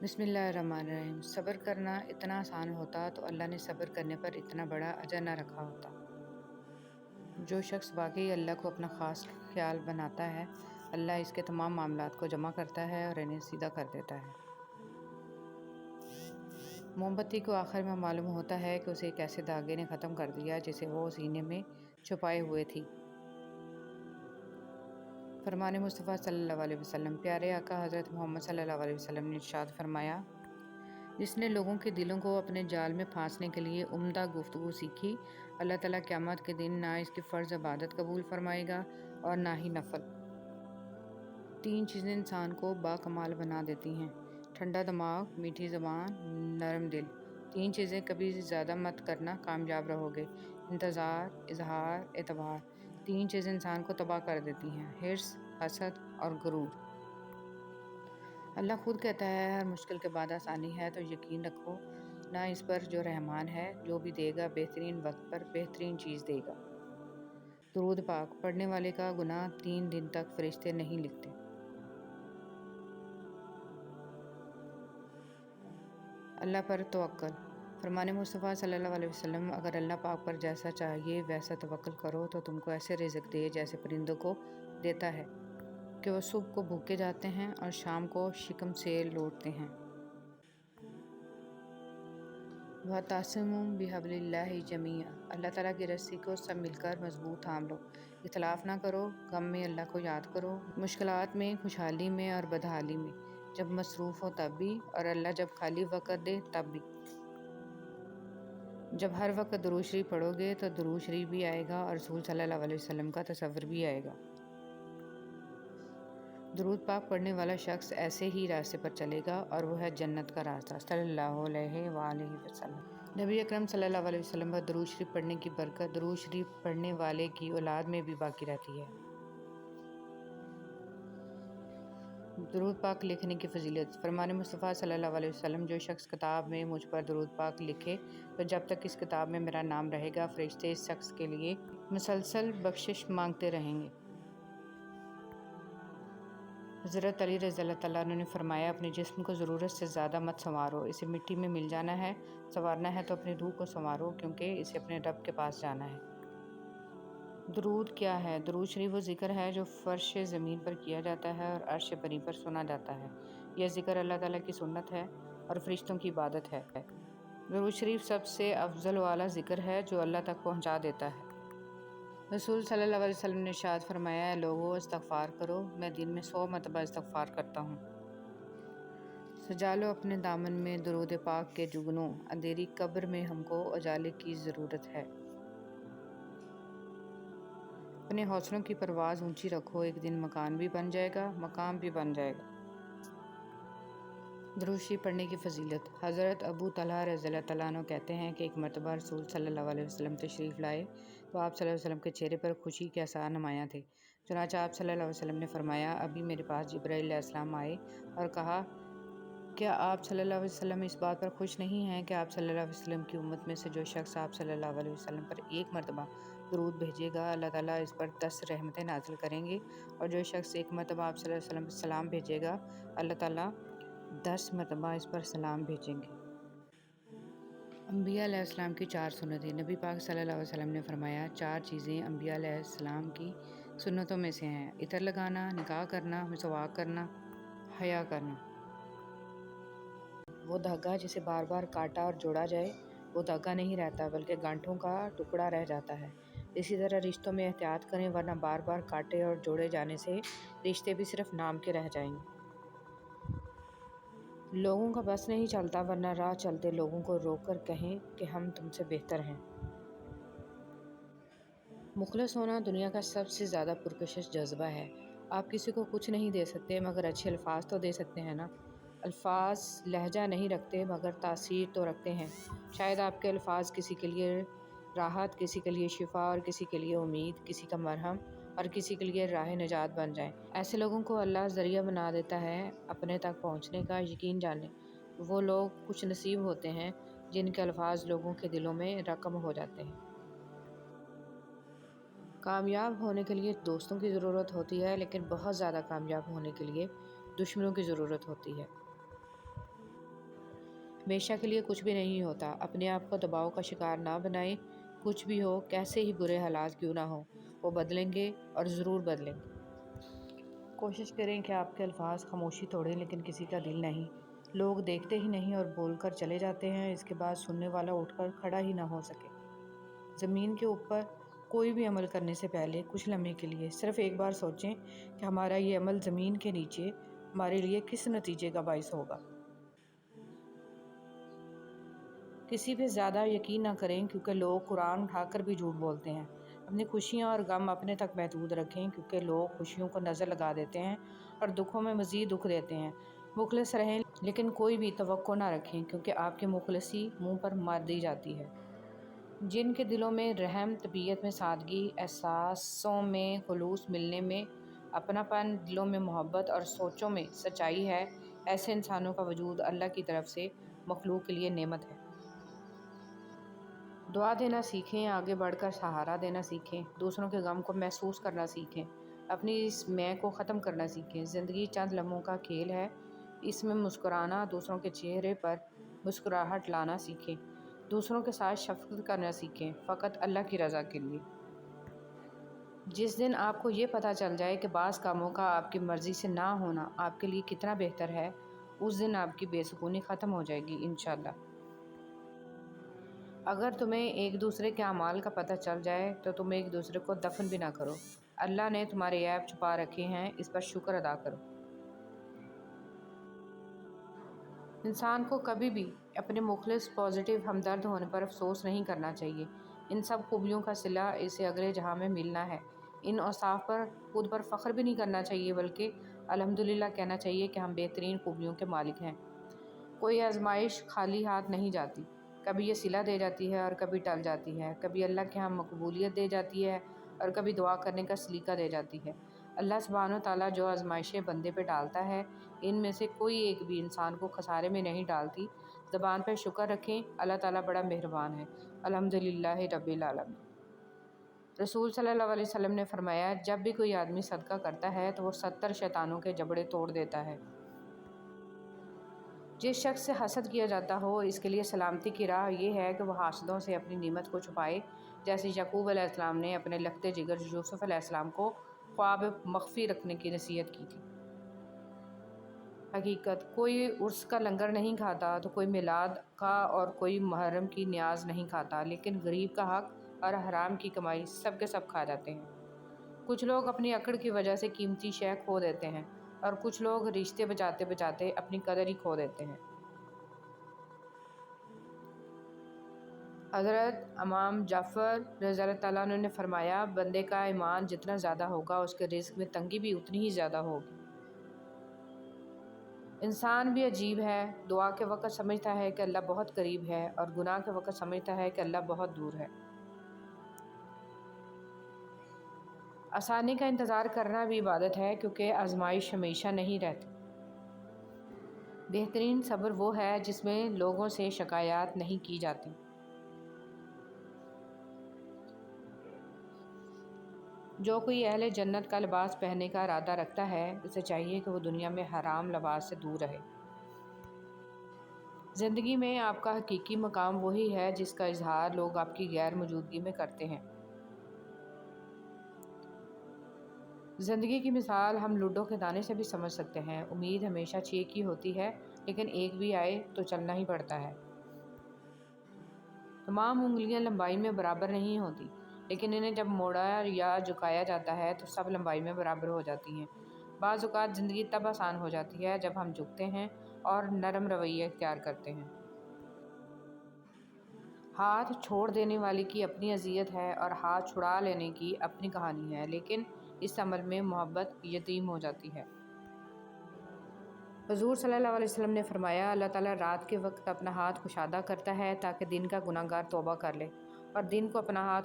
بسم اللہ الرحمن الرحیم۔ صبر کرنا اتنا آسان ہوتا تو اللہ نے صبر کرنے پر اتنا بڑا اجر نہ رکھا ہوتا۔ جو شخص واقعی اللہ کو اپنا خاص خیال بناتا ہے، اللہ اس کے تمام معاملات کو جمع کرتا ہے اور انہیں سیدھا کر دیتا ہے۔ موم بتی کو آخر میں معلوم ہوتا ہے کہ اسے ایک ایسے دھاگے نے ختم کر دیا جسے وہ سینے میں چھپائے ہوئے تھی۔ فرمان مصطفیٰ صلی اللہ علیہ وسلم۔ پیارے آقا حضرت محمد صلی اللہ علیہ وسلم نے ارشاد فرمایا، جس نے لوگوں کے دلوں کو اپنے جال میں پھانسنے کے لیے عمدہ گفتگو سیکھی، اللہ تعالیٰ قیامت کے دن نہ اس کی فرض عبادت قبول فرمائے گا اور نہ ہی نفل۔ 3 چیزیں انسان کو باکمال بنا دیتی ہیں: ٹھنڈا دماغ، میٹھی زبان، نرم دل۔ 3 چیزیں کبھی زیادہ مت کرنا، کامیاب رہو گے: انتظار، اظہار، اعتبار۔ 3 چیزیں انسان کو تباہ کر دیتی ہیں: حرص، حسد اور غرور۔ اللہ خود کہتا ہے، ہر مشکل کے بعد آسانی ہے، تو یقین رکھو نہ اس پر جو رحمان ہے، جو بھی دے گا بہترین وقت پر بہترین چیز دے گا۔ درود پاک پڑھنے والے کا گناہ 3 دن تک فرشتے نہیں لکھتے۔ اللہ پر توکل۔ فرمان مصطفیٰ صلی اللہ علیہ وسلم، اگر اللہ پاک پر جیسا چاہیے ویسا توکل کرو تو تم کو ایسے رزق دے جیسے پرندوں کو دیتا ہے کہ وہ صبح کو بھوکے جاتے ہیں اور شام کو شکم سے لوٹتے ہیں۔ وَاعْتَصِمُوا بِحَبْلِ اللَّهِ جَمِيعًا۔ اللہ تعالیٰ کی رسی کو سب مل کر مضبوط تھام لو۔ اختلاف نہ کرو، غم میں اللہ کو یاد کرو، مشکلات میں، خوشحالی میں اور بدحالی میں، جب مصروف ہو تب بھی اور اللہ جب خالی وقت دے تب بھی۔ جب ہر وقت درود شریف پڑھو گے تو درود شریف بھی آئے گا اور رسول صلی اللہ علیہ وسلم کا تصور بھی آئے گا۔ درود پاک پڑھنے والا شخص ایسے ہی راستے پر چلے گا اور وہ ہے جنت کا راستہ۔ صلی اللہ علیہ وآلہ وسلم۔ نبی اکرم صلی اللہ علیہ وسلم پر درود شریف پڑھنے کی برکت درود شریف پڑھنے والے کی اولاد میں بھی باقی رہتی ہے۔ درود پاک لکھنے کی فضیلت۔ فرمان مصطفیٰ صلی اللہ علیہ وسلم، جو شخص کتاب میں مجھ پر درود پاک لکھے تو جب تک اس کتاب میں میرا نام رہے گا، فرشتے اس شخص کے لیے مسلسل بخشش مانگتے رہیں گے۔ حضرت علی رضی اللہ تعالیٰ عنہ نے فرمایا، اپنے جسم کو ضرورت سے زیادہ مت سنوارو، اسے مٹی میں مل جانا ہے۔ سنوارنا ہے تو اپنی روح کو سنوارو، کیونکہ اسے اپنے رب کے پاس جانا ہے۔ درود کیا ہے؟ درود شریف وہ ذکر ہے جو فرش زمین پر کیا جاتا ہے اور عرش بری پر سنا جاتا ہے۔ یہ ذکر اللہ تعالیٰ کی سنت ہے اور فرشتوں کی عبادت ہے۔ درود شریف سب سے افضل والا ذکر ہے جو اللہ تک پہنچا دیتا ہے۔ رسول صلی اللہ علیہ وسلم نے ارشاد فرمایا، اے لوگو استغفار کرو، میں دن میں 100 مرتبہ استغفار کرتا ہوں۔ سجا لو اپنے دامن میں درود پاک کے جگنوں، اندھیری قبر میں ہم کو اجالے کی ضرورت ہے۔ اپنے حوصلوں کی پرواز اونچی رکھو، ایک دن مکان بھی بن جائے گا، مقام بھی بن جائے گا۔ درود شریف پڑھنے کی فضیلت۔ حضرت ابو طلحہ رضی اللہ تعالیٰ عنہ کہتے ہیں کہ ایک مرتبہ رسول صلی اللہ علیہ وسلم تشریف لائے تو آپ صلی اللہ علیہ وسلم کے چہرے پر خوشی کے آثار نمایاں تھے۔ چنانچہ آپ صلی اللہ علیہ وسلم نے فرمایا، ابھی میرے پاس جبرائیل علیہ السلام آئے اور کہا، کیا آپ صلی اللہ علیہ وسلم اس بات پر خوش نہیں ہیں کہ آپ صلی اللہ علیہ وسلم کی امت میں سے جو شخص آپ صلی اللہ علیہ وسلم پر ایک مرتبہ درود بھیجے گا، اللہ تعالیٰ اس پر 10 رحمتیں نازل کریں گے، اور جو شخص ایک مرتبہ آپ صلی اللہ علیہ وسلم پر سلام بھیجے گا، اللہ تعالیٰ 10 مرتبہ اس پر سلام بھیجیں گے۔ انبیاء علیہ السلام کی 4 سنتیں۔ نبی پاک صلی اللہ علیہ وسلم نے فرمایا، 4 چیزیں انبیاء علیہ السلام کی سنتوں میں سے ہیں: عطر لگانا، نکاح کرنا، مسواک کرنا، حیا کرنا۔ وہ دھاگا جسے بار بار کاٹا اور جوڑا جائے، وہ دھاگا نہیں رہتا بلکہ گانٹھوں کا ٹکڑا رہ جاتا ہے۔ اسی طرح رشتوں میں احتیاط کریں، ورنہ بار بار کاٹے اور جوڑے جانے سے رشتے بھی صرف نام کے رہ جائیں گے۔ لوگوں کا بس نہیں چلتا، ورنہ راہ چلتے لوگوں کو روک کر کہیں کہ ہم تم سے بہتر ہیں۔ مخلص ہونا دنیا کا سب سے زیادہ پرکشش جذبہ ہے۔ آپ کسی کو کچھ نہیں دے سکتے مگر اچھے الفاظ تو دے سکتے ہیں نا۔ الفاظ لہجہ نہیں رکھتے مگر تاثیر تو رکھتے ہیں۔ شاید آپ کے الفاظ کسی کے لیے راحت، کسی کے لیے شفا اور کسی کے لیے امید، کسی کا مرہم اور کسی کے لیے راہ نجات بن جائیں۔ ایسے لوگوں کو اللہ ذریعہ بنا دیتا ہے اپنے تک پہنچنے کا۔ یقین جانیں، وہ لوگ خوش نصیب ہوتے ہیں جن کے الفاظ لوگوں کے دلوں میں رقم ہو جاتے ہیں۔ کامیاب ہونے کے لیے دوستوں کی ضرورت ہوتی ہے، لیکن بہت زیادہ کامیاب ہونے کے لیے دشمنوں کی ضرورت ہوتی ہے۔ ہمیشہ کے لیے کچھ بھی نہیں ہوتا۔ اپنے آپ کو دباؤ کا شکار نہ بنائیں۔ کچھ بھی ہو، کیسے ہی برے حالات کیوں نہ ہوں، وہ بدلیں گے اور ضرور بدلیں گے۔ کوشش کریں کہ آپ کے الفاظ خاموشی توڑیں لیکن کسی کا دل نہیں۔ لوگ دیکھتے ہی نہیں اور بول کر چلے جاتے ہیں، اس کے بعد سننے والا اٹھ کر کھڑا ہی نہ ہو سکے۔ زمین کے اوپر کوئی بھی عمل کرنے سے پہلے کچھ لمحے کے لیے صرف ایک بار سوچیں کہ ہمارا یہ عمل زمین کے نیچے ہمارے لیے کس نتیجے کا باعث ہوگا۔ کسی پہ زیادہ یقین نہ کریں کیونکہ لوگ قرآن اٹھا کر بھی جھوٹ بولتے ہیں۔ اپنی خوشیاں اور غم اپنے تک محدود رکھیں کیونکہ لوگ خوشیوں کو نظر لگا دیتے ہیں اور دکھوں میں مزید دکھ دیتے ہیں۔ مخلص رہیں لیکن کوئی بھی توقع نہ رکھیں کیونکہ آپ کی مخلصی منہ پر مار دی جاتی ہے۔ جن کے دلوں میں رحم، طبیعت میں سادگی، احساسوں میں خلوص، ملنے میں اپنا پن، دلوں میں محبت اور سوچوں میں سچائی ہے، ایسے انسانوں کا وجود اللہ کی طرف سے مخلوق کے لیے نعمت ہے۔ دعا دینا سیکھیں، آگے بڑھ کر سہارا دینا سیکھیں، دوسروں کے غم کو محسوس کرنا سیکھیں، اپنی اس میں کو ختم کرنا سیکھیں۔ زندگی چند لمحوں کا کھیل ہے، اس میں مسکرانا، دوسروں کے چہرے پر مسکراہٹ لانا سیکھیں، دوسروں کے ساتھ شفقت کرنا سیکھیں، فقط اللہ کی رضا کے لیے۔ جس دن آپ کو یہ پتہ چل جائے کہ بعض کاموں کا آپ کی مرضی سے نہ ہونا آپ کے لیے کتنا بہتر ہے، اس دن آپ کی بے سکونی ختم ہو جائے گی انشاءاللہ۔ اگر تمہیں ایک دوسرے کے اعمال کا پتہ چل جائے تو تم ایک دوسرے کو دفن بھی نہ کرو۔ اللہ نے تمہارے عیب چھپا رکھے ہیں، اس پر شکر ادا کرو۔ انسان کو کبھی بھی اپنے مخلص، پازیٹیو، ہمدرد ہونے پر افسوس نہیں کرنا چاہیے۔ ان سب خوبیوں کا صلہ اسے اگلے جہاں میں ملنا ہے۔ ان اوصاف پر خود پر فخر بھی نہیں کرنا چاہیے بلکہ الحمدللہ کہنا چاہیے کہ ہم بہترین خوبیوں کے مالک ہیں۔ کوئی آزمائش خالی ہاتھ نہیں جاتی، کبھی یہ صلہ دے جاتی ہے اور کبھی ٹل جاتی ہے، کبھی اللہ کے ہاں مقبولیت دے جاتی ہے اور کبھی دعا کرنے کا سلیقہ دے جاتی ہے۔ اللہ سبحانہ وتعالیٰ جو آزمائشیں بندے پہ ڈالتا ہے، ان میں سے کوئی ایک بھی انسان کو خسارے میں نہیں ڈالتی۔ زبان پہ شکر رکھیں، اللہ تعالیٰ بڑا مہربان ہے۔ الحمدللہ رب العالمین۔ رسول صلی اللہ علیہ وسلم نے فرمایا، جب بھی کوئی آدمی صدقہ کرتا ہے تو وہ 70 شیطانوں کے جبڑے توڑ دیتا ہے۔ جس شخص سے حسد کیا جاتا ہو، اس کے لیے سلامتی کی راہ یہ ہے کہ وہ حاسدوں سے اپنی نعمت کو چھپائے، جیسے یعقوب علیہ السلام نے اپنے لختے جگر یوسف علیہ السلام کو خواب مخفی رکھنے کی نصیحت کی تھی۔ حقیقت، کوئی عرس کا لنگر نہیں کھاتا تو کوئی میلاد کا اور کوئی محرم کی نیاز نہیں کھاتا، لیکن غریب کا حق اور حرام کی کمائی سب کے سب کھا جاتے ہیں۔ کچھ لوگ اپنی اکڑ کی وجہ سے قیمتی شے کھو دیتے ہیں اور کچھ لوگ رشتے بچاتے بچاتے اپنی قدر ہی کھو دیتے ہیں۔ حضرت امام جعفر رضی اللہ تعالیٰ عنہ نے فرمایا، بندے کا ایمان جتنا زیادہ ہوگا اس کے رزق میں تنگی بھی اتنی ہی زیادہ ہوگی۔ انسان بھی عجیب ہے، دعا کے وقت سمجھتا ہے کہ اللہ بہت قریب ہے اور گناہ کے وقت سمجھتا ہے کہ اللہ بہت دور ہے۔ آسانی کا انتظار کرنا بھی عبادت ہے کیونکہ آزمائش ہمیشہ نہیں رہتی۔ بہترین صبر وہ ہے جس میں لوگوں سے شکایات نہیں کی جاتی۔ جو کوئی اہل جنت کا لباس پہننے کا ارادہ رکھتا ہے، اسے چاہیے کہ وہ دنیا میں حرام لباس سے دور رہے۔ زندگی میں آپ کا حقیقی مقام وہی ہے جس کا اظہار لوگ آپ کی غیر موجودگی میں کرتے ہیں۔ زندگی کی مثال ہم لوڈو کے دانے سے بھی سمجھ سکتے ہیں۔ امید ہمیشہ 6 کی ہوتی ہے، لیکن ایک بھی آئے تو چلنا ہی پڑتا ہے۔ تمام انگلیاں لمبائی میں برابر نہیں ہوتی، لیکن انہیں جب موڑا یا جھکایا جاتا ہے تو سب لمبائی میں برابر ہو جاتی ہیں۔ بعض اوقات زندگی تب آسان ہو جاتی ہے جب ہم جھکتے ہیں اور نرم رویہ اختیار کرتے ہیں۔ ہاتھ چھوڑ دینے والے کی اپنی اذیت ہے اور ہاتھ چھڑا لینے کی اپنی کہانی ہے، لیکن اس عمل میں محبت یتیم ہو جاتی ہے۔ حضور صلی اللہ علیہ وسلم نے فرمایا، اللہ تعالیٰ رات کے وقت اپنا ہاتھ کشادہ کرتا ہے تاکہ دن کا گناہگار توبہ کر لے، اور دن کو اپنا ہاتھ